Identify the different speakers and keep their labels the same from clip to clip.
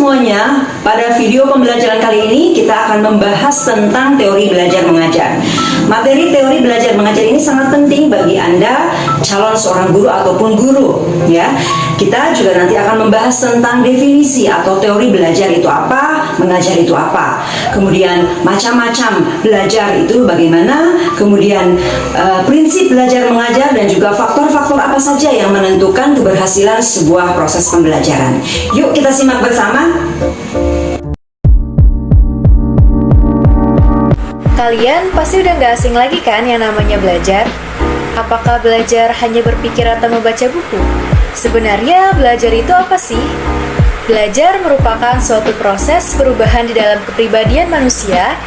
Speaker 1: semuanya, pada video pembelajaran kali ini kita akan membahas tentang teori belajar mengajar. Materi teori belajar mengajar ini sangat penting bagi Anda calon seorang guru ataupun guru, ya. Kita juga nanti akan membahas tentang definisi atau teori belajar itu apa, mengajar itu apa. Kemudian macam-macam belajar itu bagaimana, kemudian prinsip belajar mengajar dan juga faktor-faktor apa saja yang menentukan keberhasilan sebuah proses pembelajaran. Yuk kita simak bersama.
Speaker 2: Kalian pasti udah gak asing lagi kan yang namanya belajar? Apakah belajar hanya berpikir atau membaca buku? Sebenarnya belajar itu apa sih? Belajar merupakan suatu proses perubahan di dalam kepribadian manusia,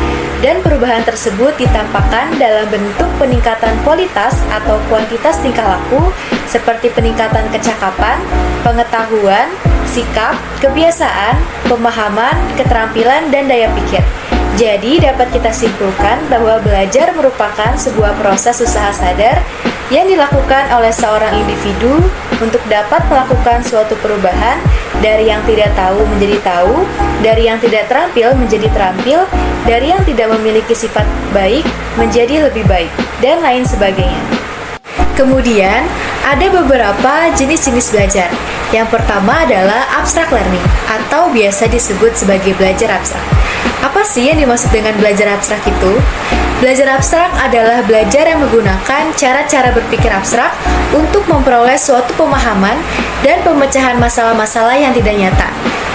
Speaker 2: dan perubahan tersebut ditampakkan dalam bentuk peningkatan kualitas atau kuantitas tingkah laku, seperti peningkatan kecakapan, pengetahuan, sikap, kebiasaan, pemahaman, keterampilan, dan daya pikir. Jadi dapat kita simpulkan bahwa belajar merupakan sebuah proses usaha sadar yang dilakukan oleh seorang individu untuk dapat melakukan suatu perubahan dari yang tidak tahu menjadi tahu, dari yang tidak terampil menjadi terampil, dari yang tidak memiliki sifat baik menjadi lebih baik, dan lain sebagainya. Kemudian, ada beberapa jenis-jenis belajar. Yang pertama adalah abstract learning, atau biasa disebut sebagai belajar abstrak. Apa sih yang dimaksud dengan belajar abstrak itu? Belajar abstrak adalah belajar yang menggunakan cara-cara berpikir abstrak untuk memperoleh suatu pemahaman dan pemecahan masalah-masalah yang tidak nyata.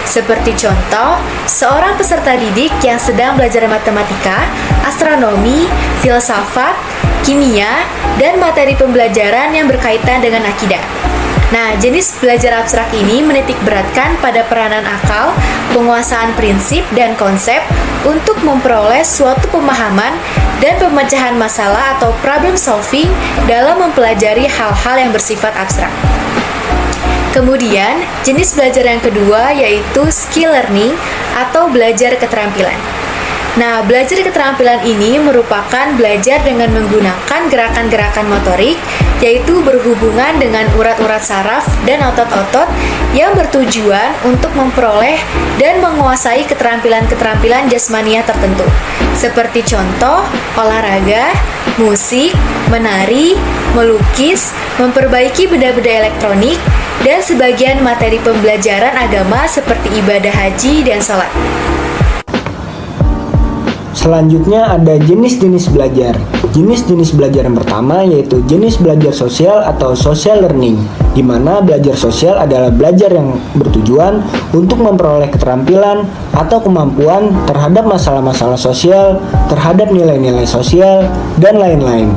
Speaker 2: Seperti contoh, seorang peserta didik yang sedang belajar matematika, astronomi, filsafat, kimia, dan materi pembelajaran yang berkaitan dengan akidah. Nah, jenis belajar abstrak ini menitik beratkan pada peranan akal, penguasaan prinsip dan konsep untuk memperoleh suatu pemahaman dan pemecahan masalah atau problem solving dalam mempelajari hal-hal yang bersifat abstrak. Kemudian, jenis belajar yang kedua yaitu skill learning atau belajar keterampilan. Nah, belajar keterampilan ini merupakan belajar dengan menggunakan gerakan-gerakan motorik, yaitu berhubungan dengan urat-urat saraf dan otot-otot yang bertujuan untuk memperoleh dan menguasai keterampilan-keterampilan jasmaniah tertentu. Seperti contoh, olahraga, musik, menari, melukis, memperbaiki benda-benda elektronik, dan sebagian materi pembelajaran agama seperti ibadah haji dan sholat.
Speaker 3: Selanjutnya ada jenis-jenis belajar. Jenis-jenis belajar yang pertama yaitu jenis belajar sosial atau social learning, di mana belajar sosial adalah belajar yang bertujuan untuk memperoleh keterampilan atau kemampuan terhadap masalah-masalah sosial, terhadap nilai-nilai sosial, dan lain-lain.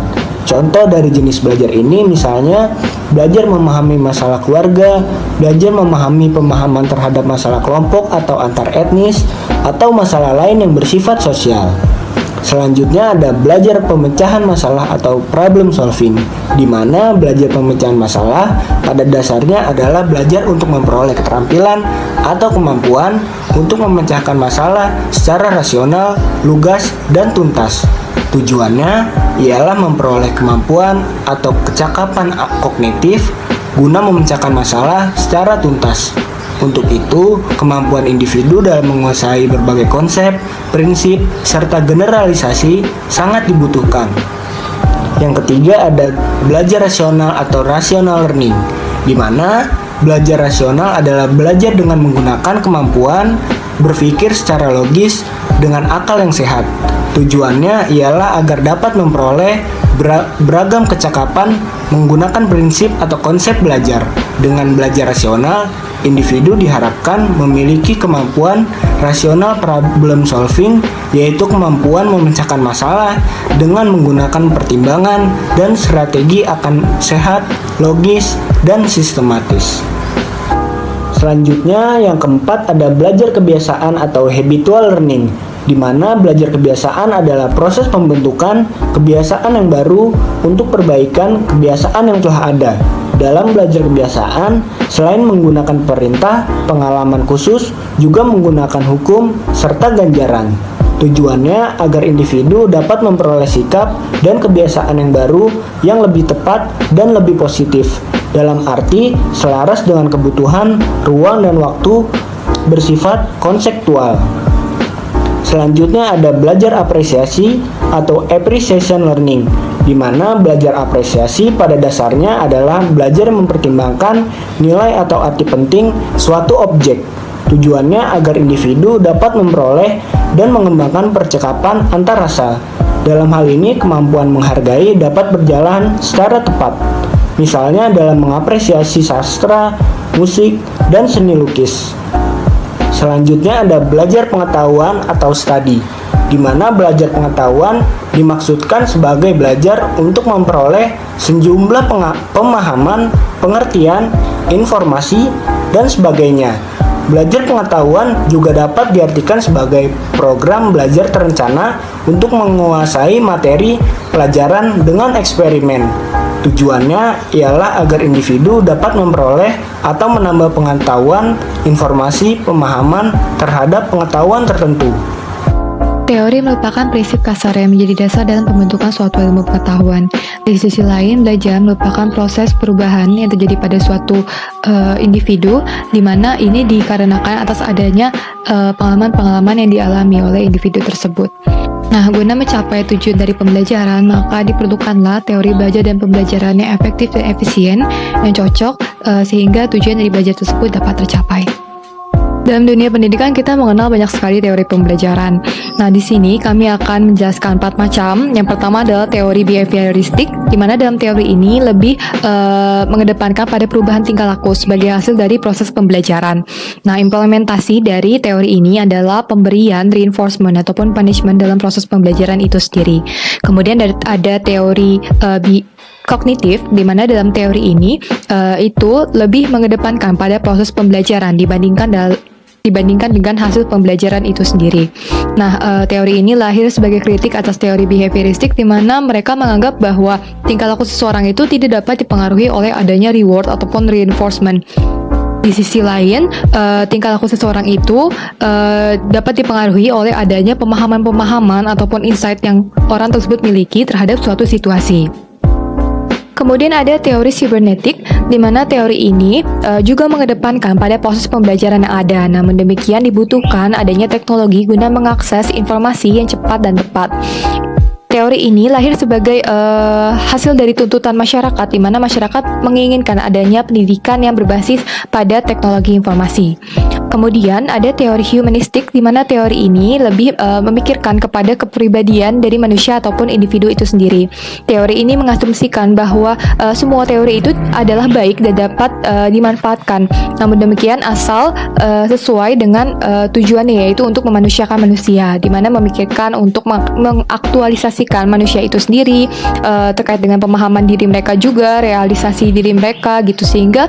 Speaker 3: Contoh dari jenis belajar ini misalnya belajar memahami masalah keluarga, belajar memahami pemahaman terhadap masalah kelompok atau antar etnis, atau masalah lain yang bersifat sosial. Selanjutnya ada belajar pemecahan masalah atau problem solving, di mana belajar pemecahan masalah pada dasarnya adalah belajar untuk memperoleh keterampilan atau kemampuan untuk memecahkan masalah secara rasional, lugas, dan tuntas. Tujuannya ialah memperoleh kemampuan atau kecakapan kognitif guna memecahkan masalah secara tuntas. Untuk itu, kemampuan individu dalam menguasai berbagai konsep, prinsip, serta generalisasi sangat dibutuhkan. Yang ketiga ada belajar rasional atau rational learning, di mana belajar rasional adalah belajar dengan menggunakan kemampuan berpikir secara logis dengan akal yang sehat. Tujuannya ialah agar dapat memperoleh beragam kecakapan menggunakan prinsip atau konsep belajar. Dengan belajar rasional, individu diharapkan memiliki kemampuan rasional problem solving, yaitu kemampuan memecahkan masalah dengan menggunakan pertimbangan dan strategi akan sehat, logis, dan sistematis. Selanjutnya yang keempat ada belajar kebiasaan atau habitual learning, di mana belajar kebiasaan adalah proses pembentukan kebiasaan yang baru untuk perbaikan kebiasaan yang telah ada. Dalam belajar kebiasaan, selain menggunakan perintah, pengalaman khusus, juga menggunakan hukum serta ganjaran. Tujuannya agar individu dapat memperoleh sikap dan kebiasaan yang baru yang lebih tepat dan lebih positif, dalam arti selaras dengan kebutuhan, ruang, dan waktu bersifat konseptual. Selanjutnya ada belajar apresiasi atau appreciation learning, di mana belajar apresiasi pada dasarnya adalah belajar mempertimbangkan nilai atau arti penting suatu objek. Tujuannya agar individu dapat memperoleh dan mengembangkan percakapan antar rasa. Dalam hal ini, kemampuan menghargai dapat berjalan secara tepat. Misalnya dalam mengapresiasi sastra, musik, dan seni lukis. Selanjutnya ada belajar pengetahuan atau study, di mana belajar pengetahuan dimaksudkan sebagai belajar untuk memperoleh sejumlah pemahaman, pengertian, informasi, dan sebagainya. Belajar pengetahuan juga dapat diartikan sebagai program belajar terencana untuk menguasai materi pelajaran dengan eksperimen. Tujuannya ialah agar individu dapat memperoleh atau menambah pengetahuan, informasi, pemahaman terhadap pengetahuan tertentu.
Speaker 4: Teori merupakan prinsip kasar yang menjadi dasar dalam pembentukan suatu ilmu pengetahuan. Di sisi lain, belajar merupakan proses perubahan yang terjadi pada suatu individu, di mana ini dikarenakan atas adanya pengalaman-pengalaman yang dialami oleh individu tersebut. Nah, guna mencapai tujuan dari pembelajaran, maka diperlukanlah teori belajar dan pembelajaran yang efektif dan efisien, yang cocok, sehingga tujuan dari belajar tersebut dapat tercapai. Dalam dunia pendidikan kita mengenal banyak sekali teori pembelajaran. Nah, di sini kami akan menjelaskan 4 macam. Yang pertama adalah teori behavioristik, di mana dalam teori ini lebih mengedepankan pada perubahan tingkah laku sebagai hasil dari proses pembelajaran. Nah, implementasi dari teori ini adalah pemberian reinforcement ataupun punishment dalam proses pembelajaran itu sendiri. Kemudian ada teori kognitif, di mana dalam teori ini itu lebih mengedepankan pada proses pembelajaran dibandingkan dengan hasil pembelajaran itu sendiri. Nah, teori ini lahir sebagai kritik atas teori behavioristik, di mana mereka menganggap bahwa tingkah laku seseorang itu tidak dapat dipengaruhi oleh adanya reward ataupun reinforcement. Di sisi lain, tingkah laku seseorang itu dapat dipengaruhi oleh adanya pemahaman-pemahaman ataupun insight yang orang tersebut miliki terhadap suatu situasi. Kemudian ada teori sibernetik, di mana teori ini juga mengedepankan pada proses pembelajaran yang ada. Namun demikian dibutuhkan adanya teknologi guna mengakses informasi yang cepat dan tepat. Teori ini lahir sebagai hasil dari tuntutan masyarakat, di mana masyarakat menginginkan adanya pendidikan yang berbasis pada teknologi informasi. Kemudian ada teori humanistik, di mana teori ini lebih memikirkan kepada kepribadian dari manusia ataupun individu itu sendiri. Teori ini mengasumsikan bahwa semua teori itu adalah baik dan dapat dimanfaatkan. Namun demikian asal sesuai dengan tujuannya, yaitu untuk memanusiakan manusia, di mana memikirkan untuk mengaktualisasikan manusia itu sendiri terkait dengan pemahaman diri mereka juga, realisasi diri mereka gitu, sehingga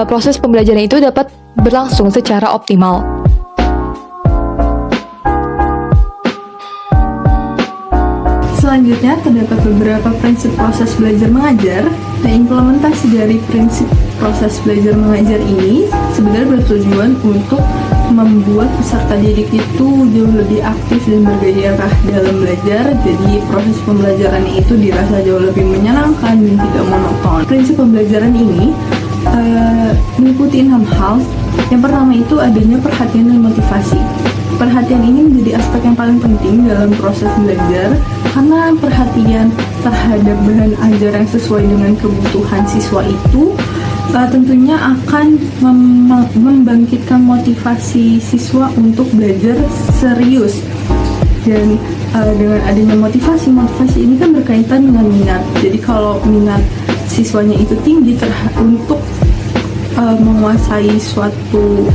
Speaker 4: proses pembelajaran itu dapat berlangsung secara optimal.
Speaker 5: Selanjutnya terdapat beberapa prinsip proses belajar mengajar. Nah, implementasi dari prinsip proses belajar mengajar ini sebenarnya bertujuan untuk membuat peserta didik itu jauh lebih aktif dan bergairah dalam belajar. Jadi proses pembelajarannya itu dirasa jauh lebih menyenangkan dan tidak monoton. Prinsip pembelajaran ini meliputi 6 hal. Yang pertama itu adanya perhatian dan motivasi. Perhatian ini menjadi aspek yang paling penting dalam proses belajar, karena perhatian terhadap bahan ajar yang sesuai dengan kebutuhan siswa itu tentunya akan membangkitkan motivasi siswa untuk belajar serius. Dan dengan adanya motivasi ini kan berkaitan dengan minat. Jadi kalau minat siswanya itu tinggi untuk menguasai suatu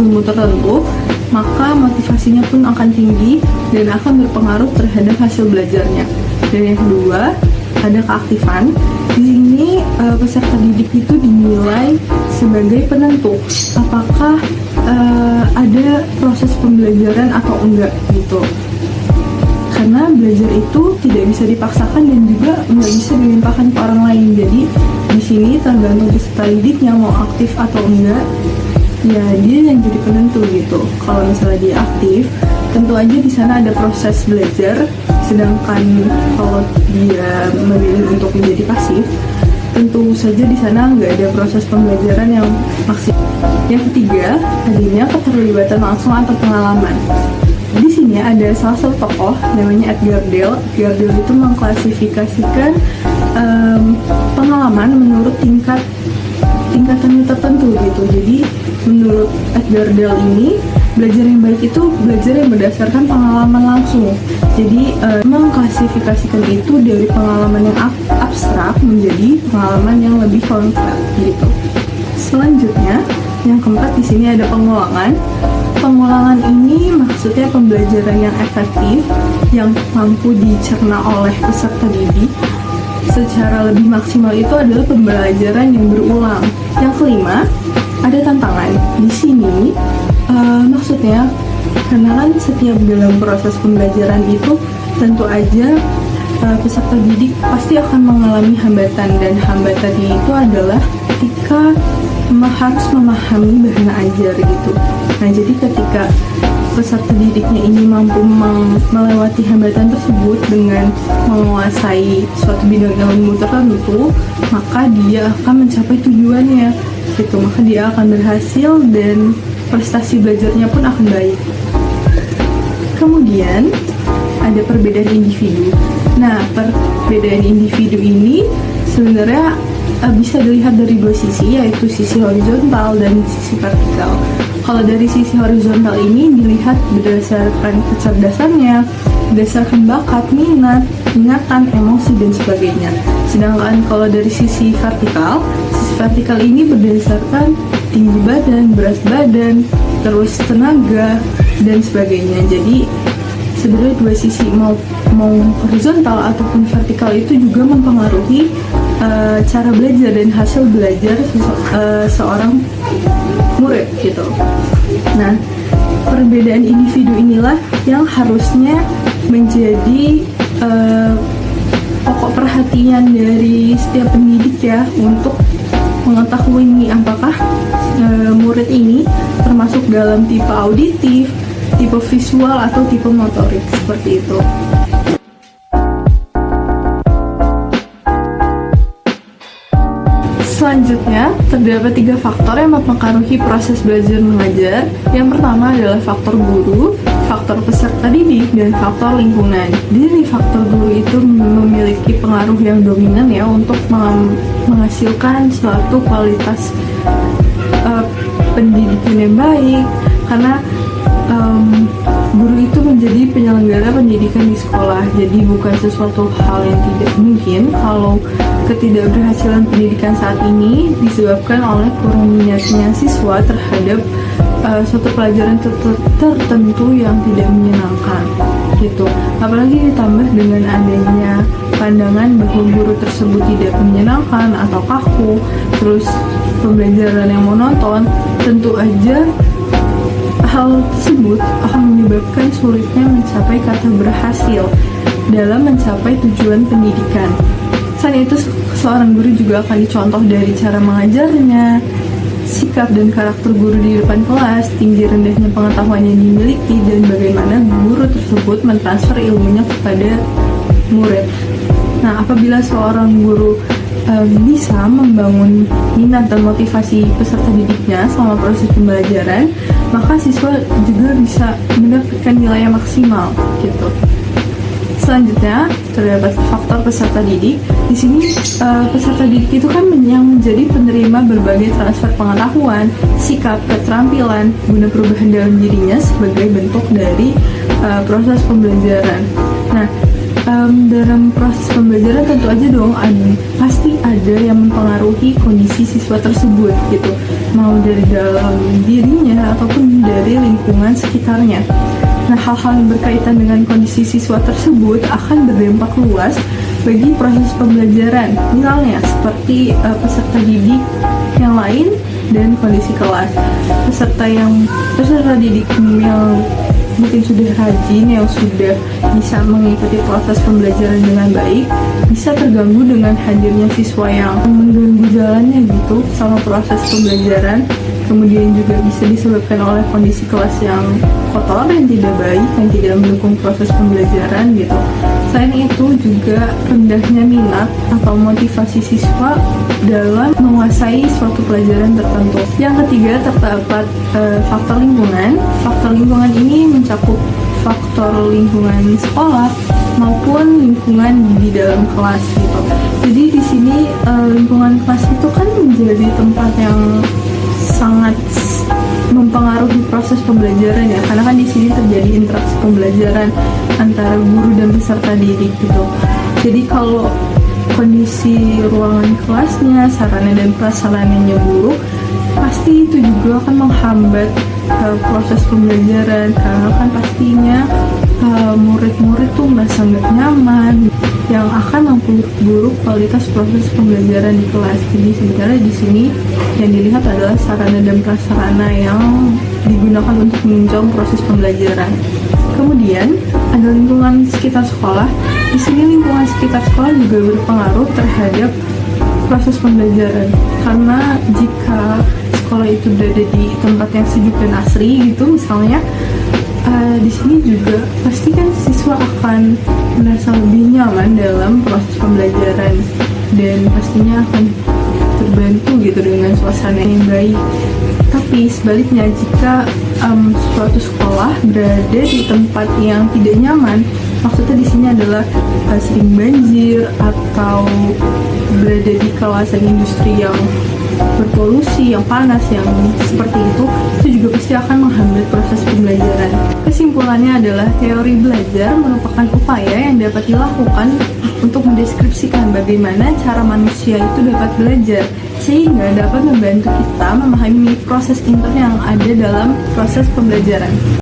Speaker 5: ilmu tertentu, maka motivasinya pun akan tinggi dan akan berpengaruh terhadap hasil belajarnya. Dan yang kedua, ada keaktifan. Di sini peserta didik itu dinilai sebagai penentu apakah ada proses pembelajaran atau enggak gitu. Karena belajar itu tidak bisa dipaksakan dan juga nggak bisa dilimpahkan ke orang lain. Jadi di sini tergantung peserta didiknya mau aktif atau enggak. Ya dia yang jadi penentu gitu. Kalau misalnya dia aktif, tentu aja di sana ada proses belajar. Sedangkan kalau dia memilih untuk menjadi pasif, tentu saja di sana nggak ada proses pembelajaran yang maksimal. Yang ketiga, adanya keterlibatan langsung atau pengalaman. Di sini ada salah satu tokoh namanya Edgar Dale. Edgar Dale itu mengklasifikasikan pengalaman menurut tingkatannya tertentu gitu. Jadi menurut Edgar Dale ini, belajar yang baik itu belajar yang berdasarkan pengalaman langsung. Jadi mengklasifikasikan itu dari pengalaman yang abstrak menjadi pengalaman yang lebih konkret gitu. Selanjutnya, yang keempat di sini ada pengulangan. Pengulangan ini maksudnya pembelajaran yang efektif yang mampu dicerna oleh peserta didik secara lebih maksimal. Itu adalah pembelajaran yang berulang. Yang kelima, ada tantangan. Di sini maksudnya karena kan setiap dalam proses pembelajaran itu tentu aja peserta didik pasti akan mengalami hambatan, dan hambatannya itu adalah ketika harus memahami bahan ajar gitu. Nah, jadi ketika peserta didiknya ini mampu melewati hambatan tersebut dengan menguasai suatu bidang ilmu tertentu, maka dia akan mencapai tujuannya gitu. Maka dia akan berhasil dan prestasi belajarnya pun akan baik. Kemudian ada perbedaan individu. Nah, perbedaan individu ini sebenarnya bisa dilihat dari dua sisi, yaitu sisi horizontal dan sisi vertikal. Kalau dari sisi horizontal ini dilihat berdasarkan kecerdasannya, berdasarkan bakat, minat, ingatan, emosi, dan sebagainya. Sedangkan kalau dari sisi vertikal ini berdasarkan tinggi badan, berat badan, terus tenaga, dan sebagainya. Jadi sebenarnya dua sisi mau horizontal ataupun vertikal itu juga mempengaruhi cara belajar dan hasil belajar seorang murid gitu. Nah, perbedaan individu inilah yang harusnya menjadi pokok perhatian dari setiap pendidik ya, untuk mengetahui nih apakah murid ini termasuk dalam tipe auditif, tipe visual, atau tipe motorik, seperti itu. Selanjutnya, terdapat 3 faktor yang mempengaruhi proses belajar mengajar. Yang pertama adalah faktor guru, faktor peserta didik, dan faktor lingkungan. Jadi faktor guru itu memiliki pengaruh yang dominan ya untuk menghasilkan suatu kualitas pendidikan yang baik, karena guru itu menjadi penyelenggara pendidikan di sekolah. Jadi bukan sesuatu hal yang tidak mungkin kalau ketidakberhasilan pendidikan saat ini disebabkan oleh kurang minatnya siswa terhadap suatu pelajaran tertentu yang tidak menyenangkan gitu. Apalagi ditambah dengan adanya pandangan bahwa guru tersebut tidak menyenangkan atau kaku, terus pembelajaran yang monoton, tentu aja hal tersebut akan menyebabkan sulitnya mencapai kata berhasil dalam mencapai tujuan pendidikan. Selain itu, seorang guru juga akan dicontoh dari cara mengajarnya, sikap dan karakter guru di depan kelas, tinggi rendahnya pengetahuan yang dimiliki, dan bagaimana guru tersebut mentransfer ilmunya kepada murid. Nah, apabila seorang guru bisa membangun minat dan motivasi peserta didiknya selama proses pembelajaran, maka siswa juga bisa mendapatkan nilai yang maksimal gitu. Selanjutnya, terdapat faktor peserta didik. Di sini peserta didik itu kan yang menjadi penerima berbagai transfer pengetahuan, sikap, keterampilan guna perubahan dalam dirinya sebagai bentuk dari proses pembelajaran. Nah, dalam proses pembelajaran tentu aja dong pasti ada yang mempengaruhi kondisi siswa tersebut gitu, mau dari dalam dirinya ataupun dari lingkungan sekitarnya. Nah, hal-hal yang berkaitan dengan kondisi siswa tersebut akan berdampak luas bagi proses pembelajaran, misalnya seperti peserta didik yang lain dan kondisi kelas. Peserta didik yang mungkin sudah rajin, yang sudah bisa mengikuti proses pembelajaran dengan baik, bisa terganggu dengan hadirnya siswa yang mengganggu jalannya gitu sama proses pembelajaran. Kemudian juga bisa disebabkan oleh kondisi kelas yang kotor, yang tidak baik, yang tidak mendukung proses pembelajaran gitu. Selain itu juga rendahnya minat atau motivasi siswa dalam menguasai suatu pelajaran tertentu. Yang ketiga terdapat faktor lingkungan. Faktor lingkungan ini mencakup faktor lingkungan sekolah maupun lingkungan di dalam kelas gitu. Jadi di sini lingkungan kelas itu kan menjadi tempat yang sangat mempengaruhi proses pembelajaran ya, karena kan di sini terjadi interaksi pembelajaran antara guru dan peserta didik gitu. Jadi kalau kondisi ruangan kelasnya, sarana dan prasarananya buruk, pasti itu juga akan menghambat proses pembelajaran, karena kan pastinya murid-murid tuh merasa nggak nyaman, yang akan memperburuk kualitas proses pembelajaran di kelas. Jadi sebenarnya di sini yang dilihat adalah sarana dan prasarana yang digunakan untuk menunjang proses pembelajaran. Kemudian ada lingkungan sekitar sekolah. Di sini lingkungan sekitar sekolah juga berpengaruh terhadap proses pembelajaran, karena jika sekolah itu berada di tempat yang sejuk dan asri gitu misalnya, di sini juga pasti kan siswa akan merasa lebih nyaman dalam proses pembelajaran dan pastinya akan terbantu gitu dengan suasana yang baik. Tapi sebaliknya, jika suatu sekolah berada di tempat yang tidak nyaman, maksudnya di sini adalah sering banjir atau berada di kawasan industri yang berpolusi, yang panas, yang seperti itu juga pasti akan menghambat proses pembelajaran. Kesimpulannya adalah teori belajar merupakan upaya yang dapat dilakukan untuk mendeskripsikan bagaimana cara manusia itu dapat belajar, sehingga dapat membantu kita memahami proses intern yang ada dalam proses pembelajaran.